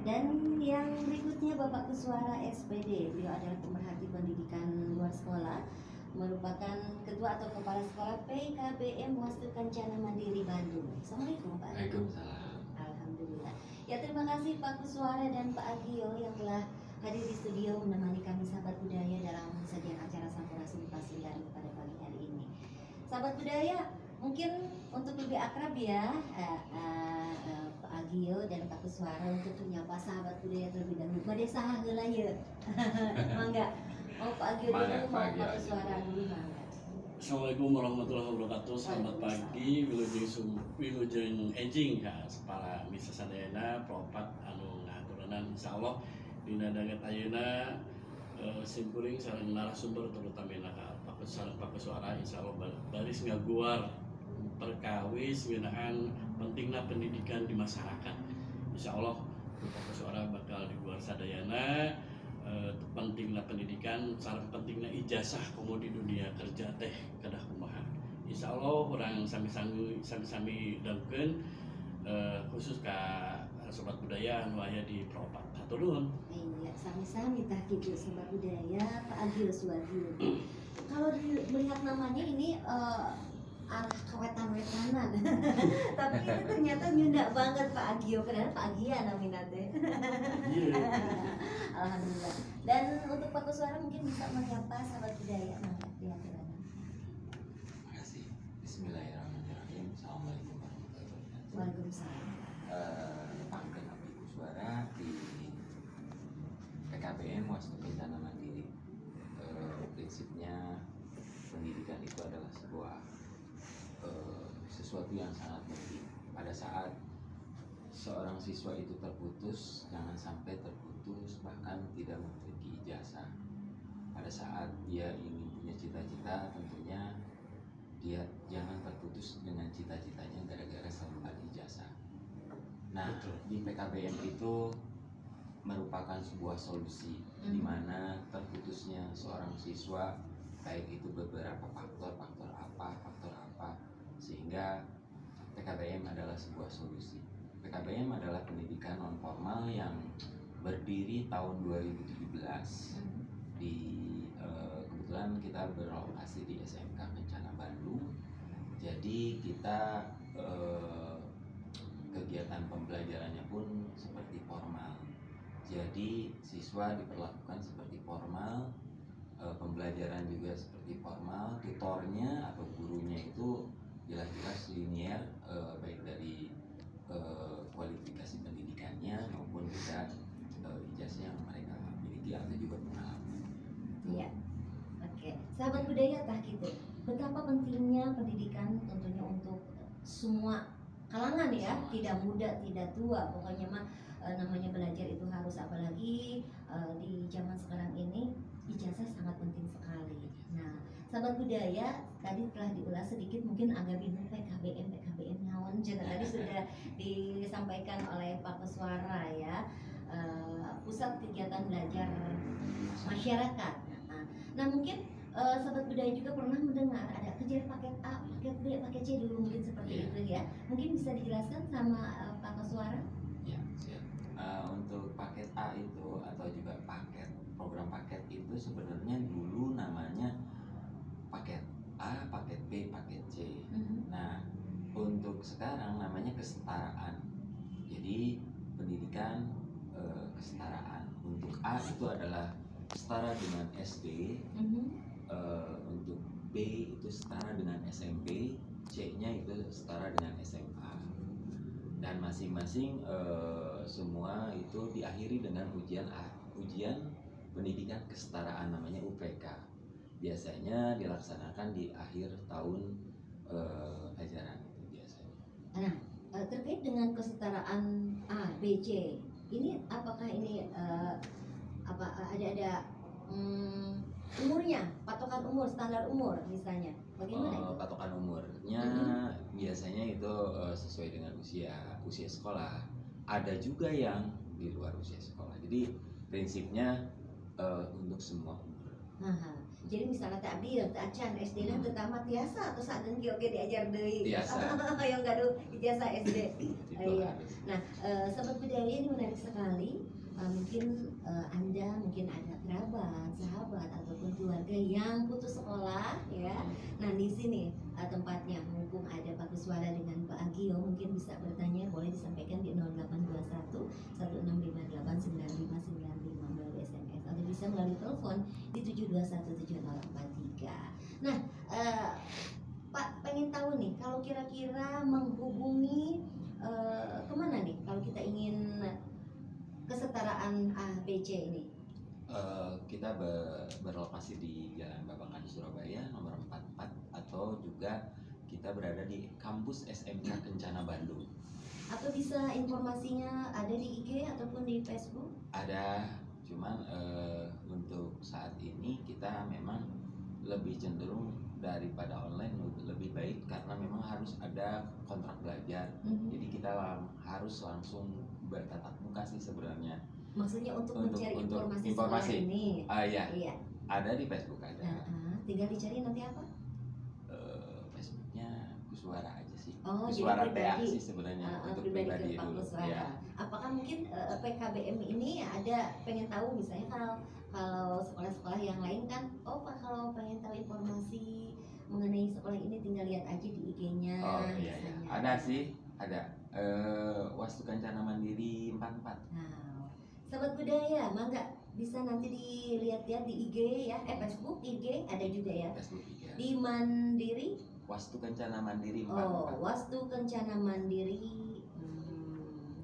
Dan yang berikutnya Bapak Kuswara SPD, beliau adalah pemerhati pendidikan luar sekolah, merupakan ketua atau kepala sekolah PKBM Wastu Kencana Mandiri Bandung. Assalamualaikum Pak. Waalaikumsalam. Alhamdulillah. Ya, terima kasih Pak Kuswara dan Pak Agio yang telah hadir di studio menemani kami sahabat budaya dalam sajian acara Sampurasun Pasundan pada pagi hari ini. Sahabat budaya, mungkin untuk lebih akrab ya Pak Agio dan Pak Kuswara untuk menyapa sahabat budaya terlebih dahulu. Made saha heula ye. Mangga. Oh Pak Agio dulu, mau Pak Kuswara dulu, mangga. Assalamualaikum warahmatullahi wabarakatuh. Selamat pagi, wilujeng enjing ka para misa sadayana propat anu ngaturanan insyaallah dina danget ayeuna simkuring sareng narasumber terutama Pak Kuswara insyaallah baris ngaguar perkawis ngeunaan pentingna pendidikan di masyarakat. Insyaallah Pak Kuswara bakal diguar sadayana pentingna pendidikan, sareng pentingna ijazah komo di dunia kerja teh kedah kumaha. Insyaallah orang sami-sami dangkeun khusus ka sobat budaya anu aya di Propat. Hatur nuhun. Iya, sami-sami tah kitu sobat budaya Pak Agio Suwagio. Kalau melihat namanya ini arah kewetan-wetanan. Tapi ini ternyata nyunda banget Pak Agio, padahal Pak Agia namina teh. Alhamdulillah. Dan untuk Pak Kuswara mungkin bisa menyapa sahabat budaya, mangga diaturkan. Terima kasih. Bismillahirrahmanirrahim. Assalamualaikum warahmatullahi wabarakatuh. Waalaikumsalam. Pangkat Abdi Kuswara di PKBM Wastu Kencana Mandiri. Prinsipnya pendidikan itu adalah sebuah sesuatu yang sangat penting. Pada saat seorang siswa itu terputus, jangan sampai terputus bahkan tidak memiliki ijazah. Pada saat dia ingin punya cita-cita, tentunya dia jangan terputus dengan cita-citanya gara-gara saluran ijazah. Nah, di PKBM itu merupakan sebuah solusi di mana terputusnya seorang siswa, baik itu beberapa faktor apa, sehingga PKBM adalah sebuah solusi. PKBM adalah pendidikan non formal yang berdiri tahun 2017 di kebetulan kita berlokasi di SMK Kencana Bandung. Jadi kita kegiatan pembelajarannya pun seperti formal. Jadi siswa diperlakukan seperti formal, pembelajaran juga seperti formal, tutornya atau gurunya itu jelas-jelas linier, baik dari kualifikasi pendidikannya maupun juga ijazah yang mereka miliki atau juga pengalaman. Iya. Oke. Sahabat budaya tah gitu. Betapa pentingnya pendidikan tentunya untuk semua kalangan ya, tidak muda, tidak tua. Pokoknya mah namanya belajar itu harus, apalagi di zaman sekarang ini ijazah sangat penting sekali. Nah, sahabat budaya tadi telah diulas sedikit, mungkin agak bingung PKBM naon juga tadi sudah disampaikan oleh Pak Kuswara ya. Pusat Kegiatan Belajar Masyarakat. Nah mungkin sahabat budaya juga pernah mendengar ada kejar paket A, paket B, paket C dulu mungkin seperti itu ya. Mungkin bisa dijelaskan sama Pak Kuswara? Ya, siap. Untuk paket A itu atau juga program paket itu sebenarnya dulu namanya paket A, paket B, paket C. Nah, untuk sekarang namanya kesetaraan. Jadi pendidikan kesetaraan. Untuk A itu adalah setara dengan SD, untuk B itu setara dengan SMP, C-nya itu setara dengan SMA. Dan masing-masing semua itu diakhiri dengan ujian pendidikan kesetaraan, namanya UPK. Biasanya dilaksanakan di akhir tahun ajaran itu biasanya. Nah, terkait dengan kesetaraan A, B, C, ini apakah ini ada umurnya, patokan umur, standar umur misalnya, bagaimana itu? Patokan umurnya biasanya itu sesuai dengan usia sekolah. Ada juga yang di luar usia sekolah. Jadi prinsipnya untuk semua umur. Jadi misalnya tak abdi teu acan SD na teu tamat tiasa atau sadeung ge oge diajar deui. Tiasa. Yang gaduh ijazah SD. itu Iya. harus. Nah, sahabat budaya ini menarik sekali. Mungkin Anda mungkin ada kerabat, sahabat ataupun keluarga yang putus sekolah ya. Nah, di sini tempatnya mumpung ada Pak Kuswara dengan Pak Agio, mungkin bisa bertanya, boleh disampaikan di 0821 1658 9595 melalui SMS atau bisa melalui telepon di 7217043. Nah, Pak pengen tahu nih, kalau kira-kira menghubungi kemana nih kalau kita ingin kesetaraan ABC ini? Kita berlokasi di Jalan Babakan Surabaya nomor 44 atau juga kita berada di kampus SMK Kencana Bandung. Atau bisa informasinya ada di IG ataupun di Facebook? Ada, cuman untuk saat ini kita memang lebih cenderung daripada online lebih baik karena memang harus ada kontrak belajar. Jadi kita harus langsung bertatap muka sih sebenarnya. Maksudnya untuk mencari informasi sekolah ini? Iya. Iya. Ada di Facebook ada. Tinggal dicari nanti apa? Facebooknya Kuswara aja sih. Oh, Kuswara jadi TA pribadi. sih sebenarnya untuk Pribadi pribadi ke Pak dulu. Kuswara. Ya. Apakah mungkin PKBM ini ada pengen tahu misalnya kalau sekolah-sekolah yang lain kan, oh Pak kalau pengen tahu informasi mengenai sekolah ini tinggal lihat aja di IG-nya. Oh iya, iya. misalnya. Ada sih, ada. Wastu Kencana Mandiri 44. Nah, sahabat budaya, mangga bisa nanti dilihat-lihat di IG ya, Facebook, IG ada juga ya. Facebook juga. Di Mandiri. Wastu Kencana Mandiri 44. Oh, Wastu Kencana Mandiri.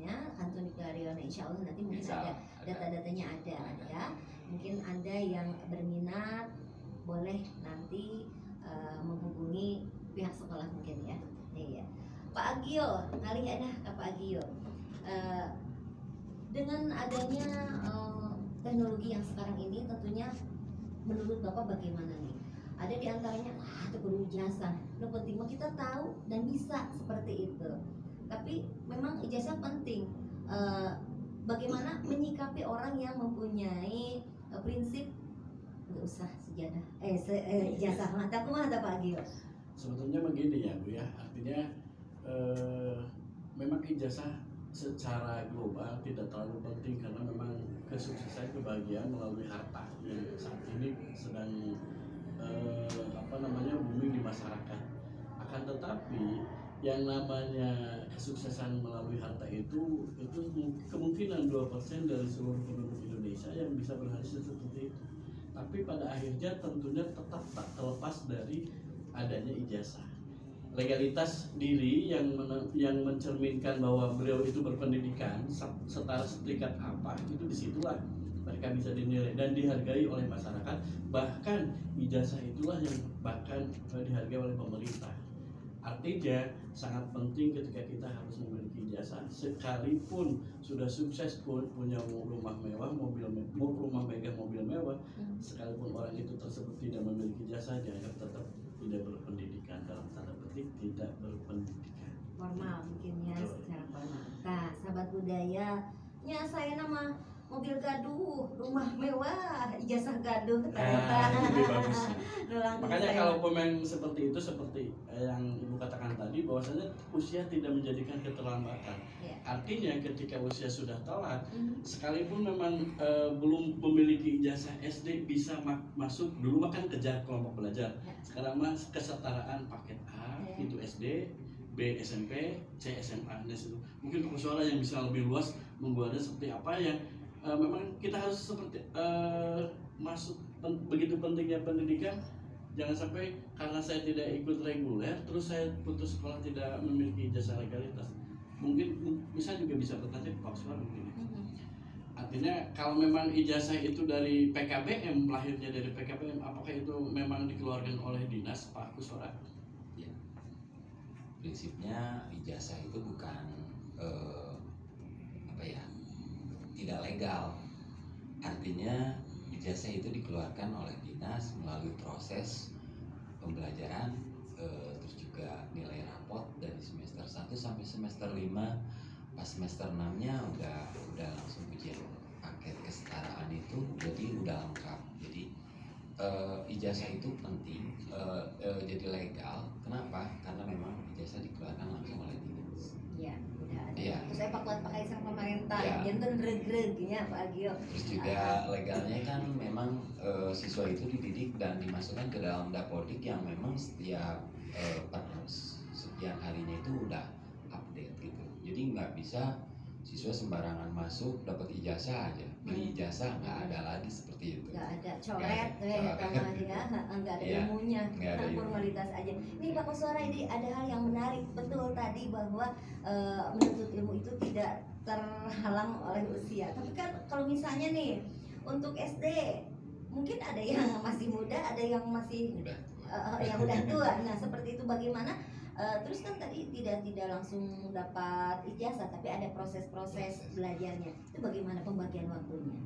Ya, Kantor di Klarion. Insya Allah nanti mungkin ada data-datanya ada ya. Mungkin Anda yang berminat boleh nanti menghubungi pihak sekolah mungkin ya. Iya. Pak Agio, kali ada ke Pak Agio. Dengan adanya teknologi yang sekarang ini tentunya menurut Bapak bagaimana nih? Ada di antaranya, itu perlu ijazah. Lo penting mah kita tahu dan bisa seperti itu. Tapi memang ijazah penting. Bagaimana menyikapi orang yang mempunyai prinsip nggak usah sejadah, ijazah mata kumaha Pak Agio? Sebetulnya begini ya Bu ya, artinya memang ijazah secara global tidak terlalu penting karena memang kesuksesan kebahagiaan melalui harta yang saat ini sedang booming di masyarakat. Akan tetapi yang namanya kesuksesan melalui harta itu kemungkinan 2% dari seluruh penduduk Indonesia yang bisa berhasil seperti itu. Tapi pada akhirnya tentunya tetap tak terlepas dari adanya ijazah. Legalitas diri yang mencerminkan bahwa beliau itu berpendidikan setara setingkat apa, itu disitulah mereka bisa dinilai dan dihargai oleh masyarakat. Bahkan ijazah itulah yang bahkan dihargai oleh pemerintah. Artinya sangat penting ketika kita harus memiliki ijazah, sekalipun sudah sukses pun punya rumah mewah, rumah megah, mobil mewah, sekalipun orang itu tersebut tidak memiliki ijazah, dianggap tetap tidak berpendidikan, dalam tanda petik tidak berpendidikan. Formal mungkinnya secara formal. Nah, sahabat budaya, saya nama mobil gaduh, rumah mewah, ijazah gaduh Lebih bagus. Makanya saya. kalau pemain seperti itu, seperti yang Ibu katakan tadi, bahwasanya usia tidak menjadikan keterlambatan. Ya. Artinya ketika usia sudah telat, sekalipun memang belum memiliki ijazah SD, bisa masuk dulu makan kejar kelompok belajar. Sekarang mah kesetaraan paket A itu SD, B SMP, C SMA. Nah, mungkin persoalan yang bisa lebih luas membuatnya seperti apa yang memang kita harus seperti masuk begitu pentingnya pendidikan. Jangan sampai karena saya tidak ikut reguler terus saya putus sekolah tidak memiliki ijazah legalitas. Mungkin bisa juga bisa bertanya ke Pak Kuswara mungkin. Artinya kalau memang ijazah itu dari PKBM, lahirnya dari PKBM, apakah itu memang dikeluarkan oleh dinas Pak Kuswara? Ya. Prinsipnya ijazah itu bukan tidak legal. Artinya ijazah itu dikeluarkan oleh dinas melalui proses pembelajaran, terus juga nilai rapot dari semester 1 sampai semester 5. Pas semester 6-nya udah langsung ujian paket kesetaraan itu, jadi udah lengkap. Jadi ijazah itu penting, jadi legal. Kenapa? Karena memang ijazah dikeluarkan langsung oleh dinas. Ya, udah ada. Iya. Terus pakai sama pemerintah, Iya. jantan reg-reg ya Pak Agio. Terus juga legalnya kan memang siswa itu dididik dan dimasukkan ke dalam dapodik yang memang setiap per sekian harinya itu udah update gitu. Jadi nggak bisa siswa sembarangan masuk dapat ijazah aja, beli ijazah nggak ada lagi seperti itu. Nggak ada Nggak coret, ada. sama dia, nggak ada Iya, ilmunya, nggak ada ilmu. formalitas aja. Ini Pak Koswara, ini ada hal yang menarik betul tadi bahwa menuntut ilmu itu tidak terhalang oleh usia. Tapi kan kalau misalnya nih untuk SD mungkin ada yang masih muda, ada yang masih Udah. yang udah tua. Nah seperti itu bagaimana? Terus kan tadi tidak langsung dapat ijazah, tapi ada proses belajarnya. Itu bagaimana pembagian waktunya?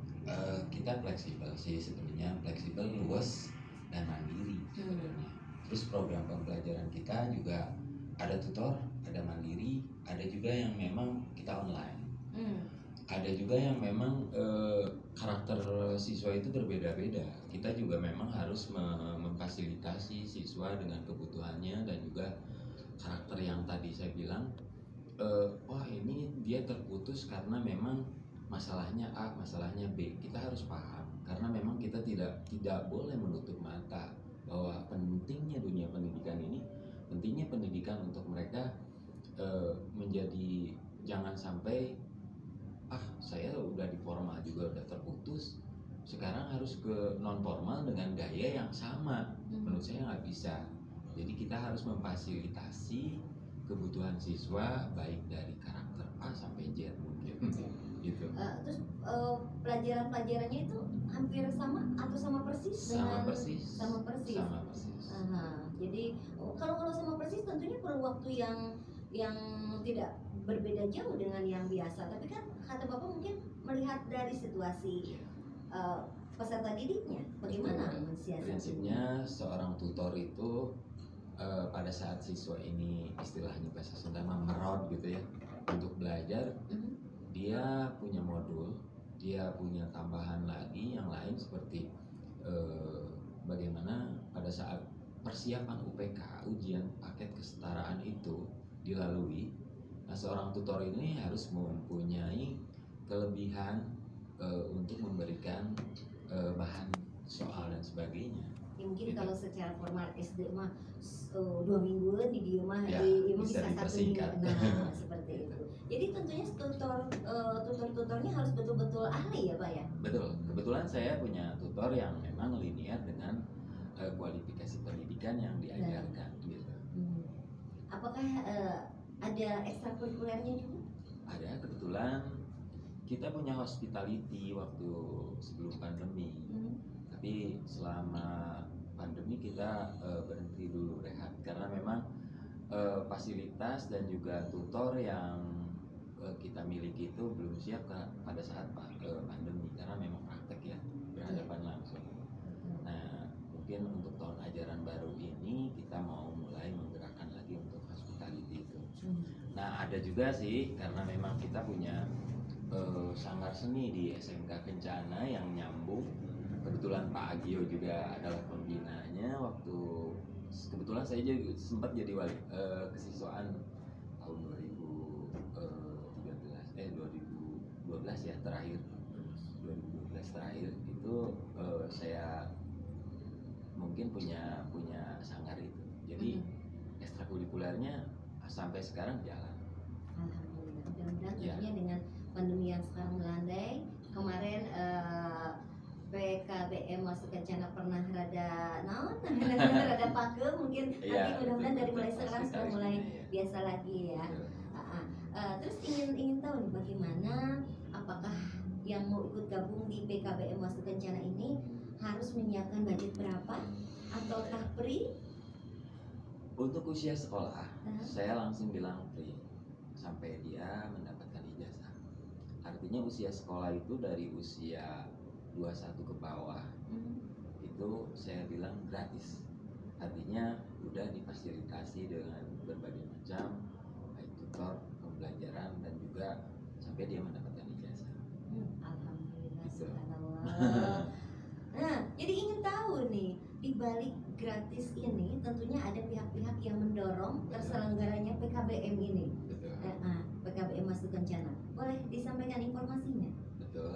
Kita fleksibel sih sebenarnya, fleksibel, luas dan mandiri sebenarnya. Terus program pembelajaran kita juga ada tutor, ada mandiri, ada juga yang memang kita online. Ada juga yang memang karakter siswa itu berbeda-beda. Kita juga memang harus memfasilitasi siswa dengan kebutuhannya dan juga karakter yang tadi saya bilang. Wah ini dia terputus karena memang masalahnya A, masalahnya B. Kita harus paham karena memang kita tidak boleh menutup mata bahwa pentingnya dunia pendidikan ini, pentingnya pendidikan untuk mereka menjadi, jangan sampai saya udah di formal juga udah terputus, sekarang harus ke non formal dengan gaya yang sama. Menurut saya nggak bisa. Jadi kita harus memfasilitasi kebutuhan siswa baik dari karakter A sampai Z mungkin gitu. Terus pelajaran-pelajarannya itu hampir sama atau sama persis Sama dengan persis. sama persis. Sama persis. Jadi kalau sama persis tentunya perlu waktu yang tidak berbeda jauh dengan yang biasa. Tapi kan kata Bapak mungkin melihat dari situasi peserta didiknya, bagaimana mensiasati? Prinsipnya seorang tutor itu pada saat siswa ini istilahnya bahasa Sunda merod gitu ya untuk belajar, dia punya modul, dia punya tambahan lagi yang lain seperti bagaimana pada saat persiapan UPK, ujian paket kesetaraan itu dilalui. Nah, seorang tutor ini harus mempunyai kelebihan untuk memberikan bahan soal dan sebagainya. Ya mungkin Gitu. kalau secara formal SD mah 2 mingguan di dia mah Ya, di bisa bisa 1 minggu. dipersingkat. Nah seperti itu. Jadi tentunya tutor-tutornya harus betul-betul ahli ya Pak ya. Betul, kebetulan saya punya tutor yang memang linear dengan kualifikasi pendidikan yang diajarkan gitu. Apakah ada ekstrakurikulernya juga? Ada, kebetulan kita punya hospitality waktu sebelum pandemi, tapi selama pandemi kita berhenti dulu rehat karena memang fasilitas dan juga tutor yang kita miliki itu belum siap pada saat pandemi karena memang praktek ya, berhadapan langsung. Nah mungkin untuk tahun ajaran baru ini kita mau mulai menggerakkan lagi untuk hospitality itu. Nah ada juga sih karena memang kita punya sanggar seni di SMK Kencana yang nyambung. Kebetulan Pak Agio juga adalah pembinanya. Waktu kebetulan saya juga sempat jadi wali kesiswaan tahun 2012 ya terakhir. 2012 terakhir itu saya mungkin punya sanggar itu. Jadi ekstrakurikulernya sampai sekarang jalan. Alhamdulillah. Mudah-mudahan Ya. tentunya dengan pandemi yang sekarang melandai, kemarin PKBM masuk Kencana pernah rada rada pakem mungkin Iya, nanti mudah-mudahan dari mulai betul, sekarang sudah hospitalisme, mulai iya. biasa lagi ya. Betul. Terus ingin tahu nih bagaimana, apakah yang mau ikut gabung di PKBM masuk Kencana ini harus menyiapkan budget berapa ataukah free? Untuk usia sekolah, saya langsung bilang free sampai dia mendapatkan ijazah. Artinya usia sekolah itu dari usia 21 ke bawah itu saya bilang gratis. Artinya udah difasilitasi dengan berbagai macam baik tutor, pembelajaran dan juga sampai dia mendapatkan ijazah. Alhamdulillah, Gitu. subhanallah. Nah, jadi ingin tahu nih, di balik gratis ini tentunya ada pihak-pihak yang mendorong terselenggaranya PKBM ini. Betul. Wastu Kencana. Boleh disampaikan informasinya? Betul,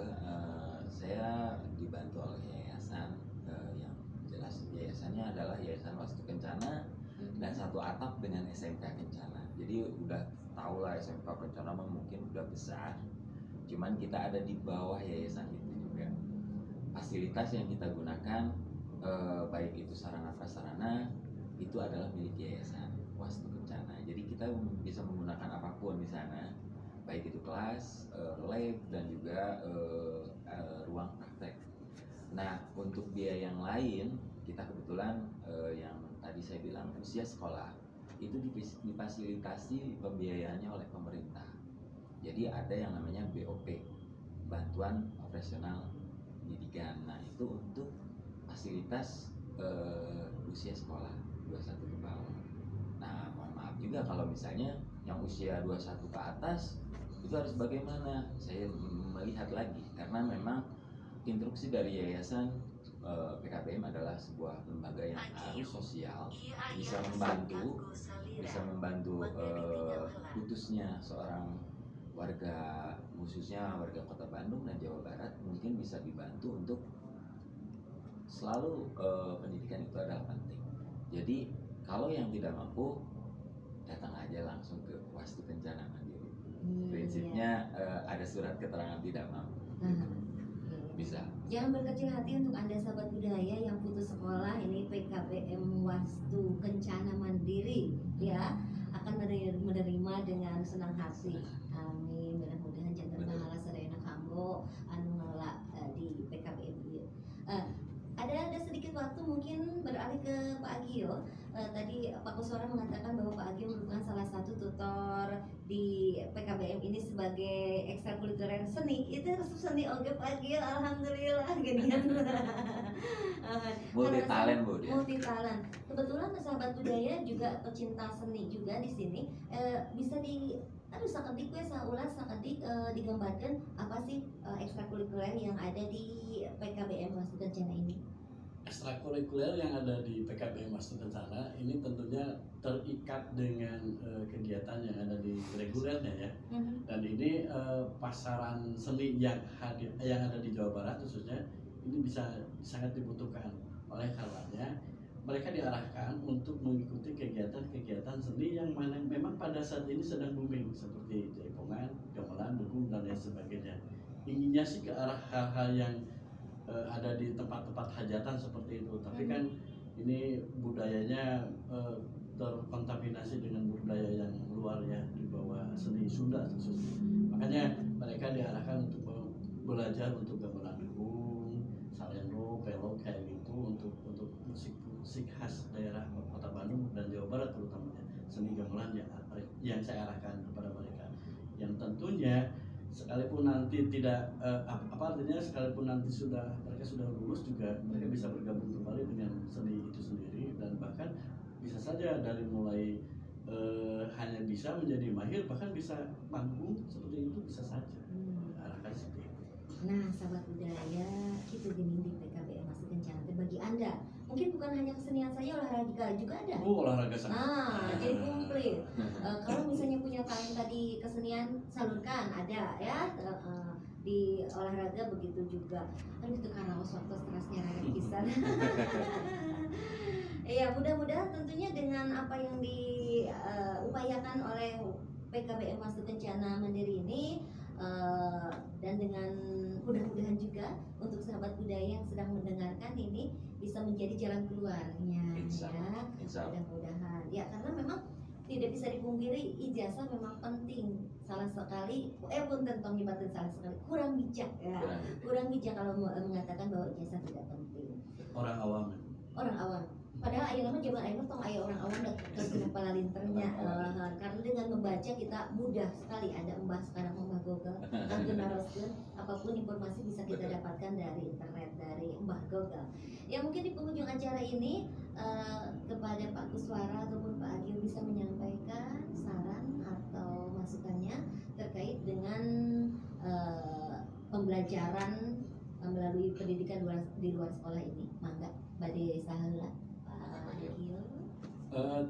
saya dibantu oleh yayasan, yang jelas yayasannya adalah Yayasan Wastu Kencana dan satu atap dengan SMK Kencana. Jadi udah tahu lah SMK Kencana mungkin udah besar, cuman kita ada di bawah yayasan itu juga. Fasilitas yang kita gunakan, baik itu sarana prasarana, itu adalah milik Yayasan Wastu Kencana. Jadi kita bisa menggunakan apapun di sana, baik itu kelas, lab, dan juga ruang praktek. Nah, untuk biaya yang lain, kita kebetulan yang tadi saya bilang usia sekolah itu difasilitasi pembiayaannya oleh pemerintah. Jadi ada yang namanya BOP, Bantuan Operasional Pendidikan. Nah, itu untuk fasilitas usia sekolah 21 ke bawah. Nah, mohon maaf juga kalau misalnya yang usia 21 ke atas itu harus bagaimana? Saya melihat lagi karena memang instruksi dari yayasan PKBM adalah sebuah lembaga yang harus sosial, bisa membantu putusnya seorang warga, khususnya warga Kota Bandung dan Jawa Barat, mungkin bisa dibantu untuk selalu pendidikan itu adalah penting. Jadi kalau yang tidak mampu, datang aja langsung ke Wastu Kencana Mandiri. Prinsipnya ada surat keterangan tidak mampu. Bisa. Jangan berkecil hati untuk Anda sahabat budaya yang putus sekolah. Ini PKBM Wastu Kencana Mandiri ya akan menerima dengan senang hati. Amin. Mudah-mudahan jantan pahala sadayana kanggo anu ngelola di PKBM ieu. Ada sedikit waktu mungkin beralih ke Pak Agio. Tadi Pak Kuswara mengatakan bahwa Pak Agio merupakan salah satu tutor di PKBM ini sebagai ekstrakurikuler seni. Itu seni oke Pak Agio, alhamdulillah genian. Multi talent Bu dia. Multi talent. Kebetulan sahabat budaya juga pecinta seni juga di sini. Bisa sakedik we saulas sakedik digambarkan apa sih ekstrakurikuler yang ada di PKBM Wastu Kencana ini? Ekstrakurikuler yang ada di PKBM Wastu Kencana ini tentunya terikat dengan kegiatan yang ada di regulernya ya. Dan ini pasaran seni yang ada di Jawa Barat khususnya ini bisa sangat dibutuhkan. Oleh karenanya mereka diarahkan untuk mengikuti kegiatan-kegiatan seni yang memang pada saat ini sedang booming seperti jaipongan, gamelan, dugong, dan lain sebagainya. Inginnya sih ke arah hal-hal yang ada di tempat-tempat hajatan seperti itu, tapi kan ini budayanya terkontaminasi dengan budaya yang luar ya, di bawah seni Sunda khususnya. Makanya mereka diarahkan untuk belajar untuk gamelan dugong, salendro, pelok kayak gitu untuk musik khas daerah Kota Bandung dan Jawa Barat terutamanya seni gamelan yang saya arahkan kepada mereka, yang tentunya sekalipun nanti tidak sekalipun nanti mereka sudah lulus juga mereka bisa bergabung kembali dengan seni itu sendiri, dan bahkan bisa saja dari mulai hanya bisa menjadi mahir bahkan bisa manggung seperti itu bisa saja arahkan seperti itu. Nah sahabat budaya itu gini di PKBM Wastu Kencana bagi Anda mungkin bukan hanya kesenian saja, olahraga juga ada. Olahraga sangat. Jadi komplit. Kalau misalnya punya talenta di kesenian salurkan ada ya. Di olahraga begitu juga. Aduh itu karaos waktu stresnya rakyat pisan. Ya mudah-mudahan tentunya dengan apa yang diupayakan oleh PKBM Wastu Kencana Mandiri ini dan dengan mudah-mudahan juga untuk sahabat budaya yang sedang mendengarkan ini bisa menjadi jalan keluarnya ya. Mudah-mudahan ya, karena memang tidak bisa dipungkiri ijazah memang penting. Salah sekali punten tong nyebatin salah sekali kurang bijak ya. Kurang bijak kalau mengatakan bahwa ijazah tidak penting. Orang awam. Padahal aya nama zaman ayeuna tong aya orang awam da kepala linternya. Karena dengan membaca kita mudah sekali, ada embah sekarang embah Google kangge naroskeun apapun informasi bisa kita dapatkan dari internet, dari embah Google. Ya mungkin di penghujung acara ini kepada Pak Kuswara ataupun Pak Agio bisa menyampaikan saran atau masukannya terkait dengan pembelajaran melalui pendidikan di luar sekolah ini. Mangga bade saheula Pak Agio.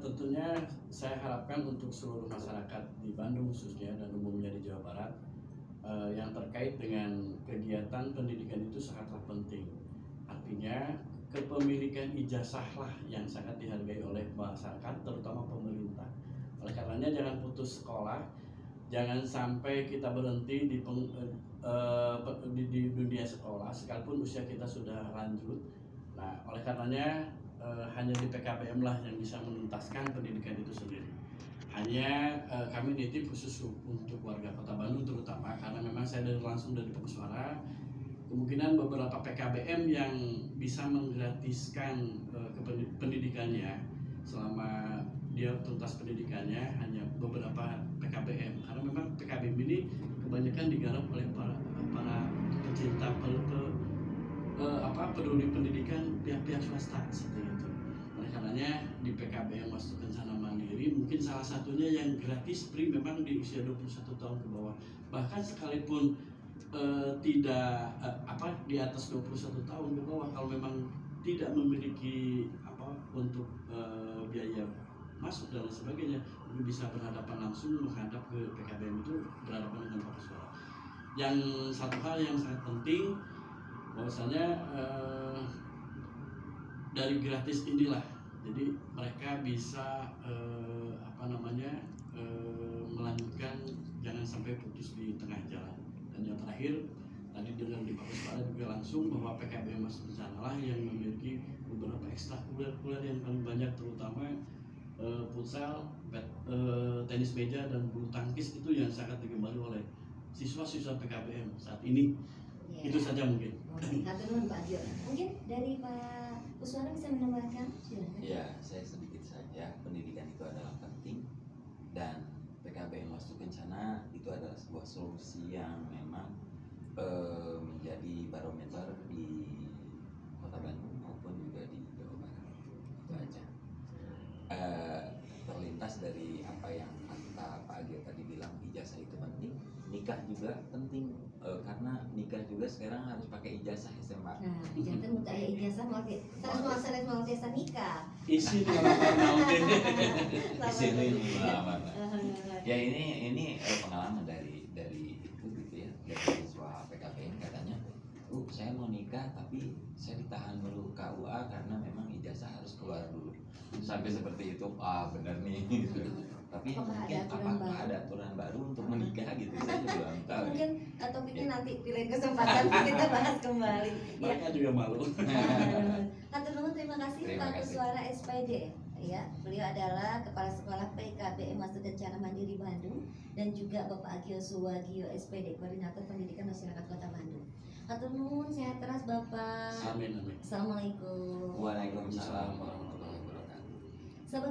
Tentunya saya harapkan untuk seluruh masyarakat di Bandung khususnya dan umumnya di Jawa Barat, yang terkait dengan kegiatan pendidikan itu sangatlah penting. Artinya kepemilikan ijazah lah yang sangat dihargai oleh masyarakat, terutama pemerintah. Oleh karenanya jangan putus sekolah, jangan sampai kita berhenti di dunia sekolah sekalipun usia kita sudah lanjut. Nah, oleh karenanya hanya di PKBM lah yang bisa menuntaskan pendidikan itu sendiri. Hanya kami nitip khusus untuk warga Kota Bandung terutama, karena memang saya langsung dari Pengsuara, kemungkinan beberapa PKBM yang bisa menggratiskan pendidikannya selama dia tuntas pendidikannya hanya beberapa PKBM, karena memang PKBM ini kebanyakan digarap oleh para pecinta peduli pendidikan pihak-pihak swasta seperti itu. Oleh karenanya di PKBM Wastu Kencana Mandiri mungkin salah satunya yang gratis free memang di usia 21 tahun ke bawah. Bahkan sekalipun tidak di atas 21 tahun ke bawah, kalau memang tidak memiliki untuk biaya masuk dan lain sebagainya, bisa berhadapan langsung menghadap ke PKBM itu berhadapan dengan Pak Suara. Yang satu hal yang sangat penting bahwasanya dari gratis inilah jadi mereka bisa melanjutkan, jangan sampai putus di tengah jalan. Dan yang terakhir tadi dengan di Pak Suara juga langsung bahwa PKBM Mas Kencana lah yang memiliki beberapa ekstrakurikuler yang paling banyak, terutama futsal, tenis meja dan bulu tangkis itu yang sangat digemari oleh siswa-siswa PKBM saat ini. Ya. Itu saja mungkin. Hatur Pak Agio. Mungkin dari Pak Kuswana bisa menambahkan? Silakan. Ya, saya sedikit saja. Pendidikan itu adalah penting dan PKBM Wastu Kencana itu adalah sebuah solusi yang memang menjadi barometer di Kota Bandung maupun juga di Jawa Barat. Itu aja. Terlintas dari apa yang kata Pak Agio tadi bilang, ijazah itu penting, nikah juga penting, karena nikah juga sekarang harus pakai ijazah SMA. Nah, ijazah muta ya ijazah mau ijazah nikah. Isi di lamar Isi ini pengalaman. Ya ini pengalaman dari itu gitu ya, dari siswa PKBM katanya, saya mau nikah tapi saya ditahan dulu KUA karena memang ijazah harus keluar dulu. Sampai seperti itu, benar nih. Tapi apakah ada aturan baru untuk menikah gitu, saya belum tahu. Mungkin topiknya nanti di lain kesempatan kita bahas kembali. Mereka juga malu. Hatur nuhun, terima kasih Pak Kuswara SPD. Ya, beliau adalah Kepala Sekolah PKBM Wastu Kencana Mandiri Bandung dan juga Bapak Agio Suwagio SPD, Koordinator Pendidikan Masyarakat Kota Bandung. Hatur nuhun, sehat terus Bapak. Amin. Assalamualaikum. Waalaikumsalam warahmatullahi wabarakatuh. Sahabat